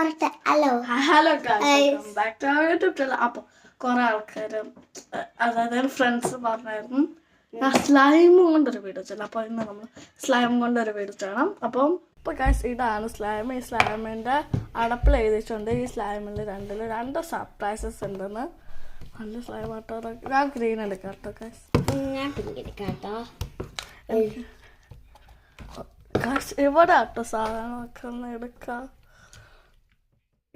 Hello welcome back to our YouTube channel. അപ്പോൾ കുറേ ആൾക്കാർ അതായത് ഫ്രണ്ട്സ് പറഞ്ഞായിരുന്നു ഞാൻ സ്ലൈം കൊണ്ടൊരു വീഡിയോ ചെയ്യണം. അപ്പോൾ ഇന്ന് നമ്മൾ സ്ലൈം കൊണ്ടൊരു വീഡിയോ ചെയ്യണം. അപ്പോൾ ഗൈസ് ഇതാണ് സ്ലൈം. ഈ സ്ലൈമിൻ്റെ അടപ്പിൽ എഴുതിയിട്ടുണ്ട് ഈ സ്ലൈമിൽ രണ്ട് സർപ്രൈസസ് ഉണ്ടെന്ന്. നല്ല സ്ലൈം ആട്ടോ. ഞാൻ ഗ്രീൻ എടുക്കാം കേട്ടോ ഗൈസ്. ഞാൻ പിങ്ക് എടുക്കാം കേട്ടോ. ഗൈസ് ഇവിടെ ആട്ടോ സാധനമൊക്കെ ഒന്ന് എടുക്കാം.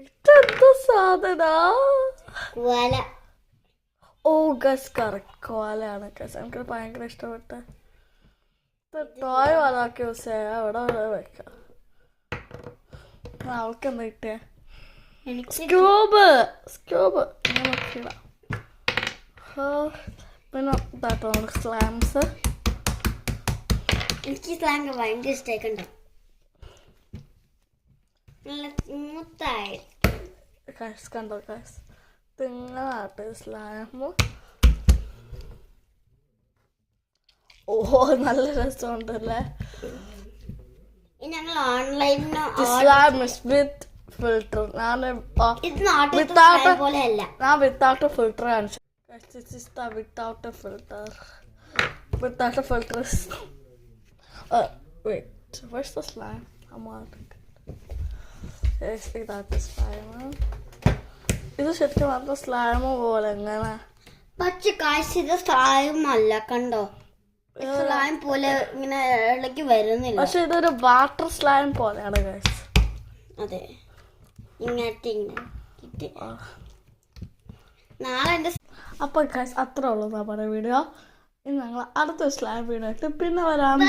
ഇതെന്താ സാധന? ഓ ഗസ് കറക്റ്റ് കോലയാണ് ഗസ്. എനിക്ക് ഭയങ്കര ഇഷ്ടപ്പെട്ട ടോയ് വളാക്കി യൂസ് ചെയ്യാം. അവിടെ വെക്കാം. അവൾക്ക് എന്താ കിട്ടിയ സ്ക്യൂബ് നോക്കിയിടാം. പിന്നെ ഇതാട്ടോ സ്ലാംസ്. എനിക്ക് സ്ലാം ഭയങ്കര ഇഷ്ടമായിക്കണ്ടോ. നല്ല സ്മൂത്തായി കണ്ടോ ഗൈസ്. തിങ്ങളാട്ടെ സ്ലാം. ഓ നല്ല രസമുണ്ടല്ലേ. ഞങ്ങൾ ഓൺലൈനിൽ വിത്ത് ഫിൽറ്റർ. ഞാൻ പോലെയല്ല, ഞാൻ വിത്തൗട്ട് ഫിൽറ്റർ കാണിച്ചു. Without filter wait, where's the slime? I'm on. ഇതാത്ത സ്ലൈം. ഇത് ശരിക്കും നല്ല സ്ലൈം പോലെ എങ്ങനെ. പക്ഷെ കാശ് ഇത് സ്ലൈം അല്ല കണ്ടോ. സ്ലൈം പോലെ ഇങ്ങനെ ഇളകി വരുന്നില്ല. പക്ഷെ ഇതൊരു വാട്ടർ സ്ലൈം പോലെയാണ് ഗൈസ്. അതെ, ഇങ്ങനത്തെ നാളെ എന്റെ. അപ്പൊ ഗൈസ് അത്രേ ഉള്ളൂ നമ്മുടെ വീഡിയോ. ഇനി ഞങ്ങൾ അടുത്ത സ്ലൈം വീഡിയോ ആയിട്ട് പിന്നെ വരാം.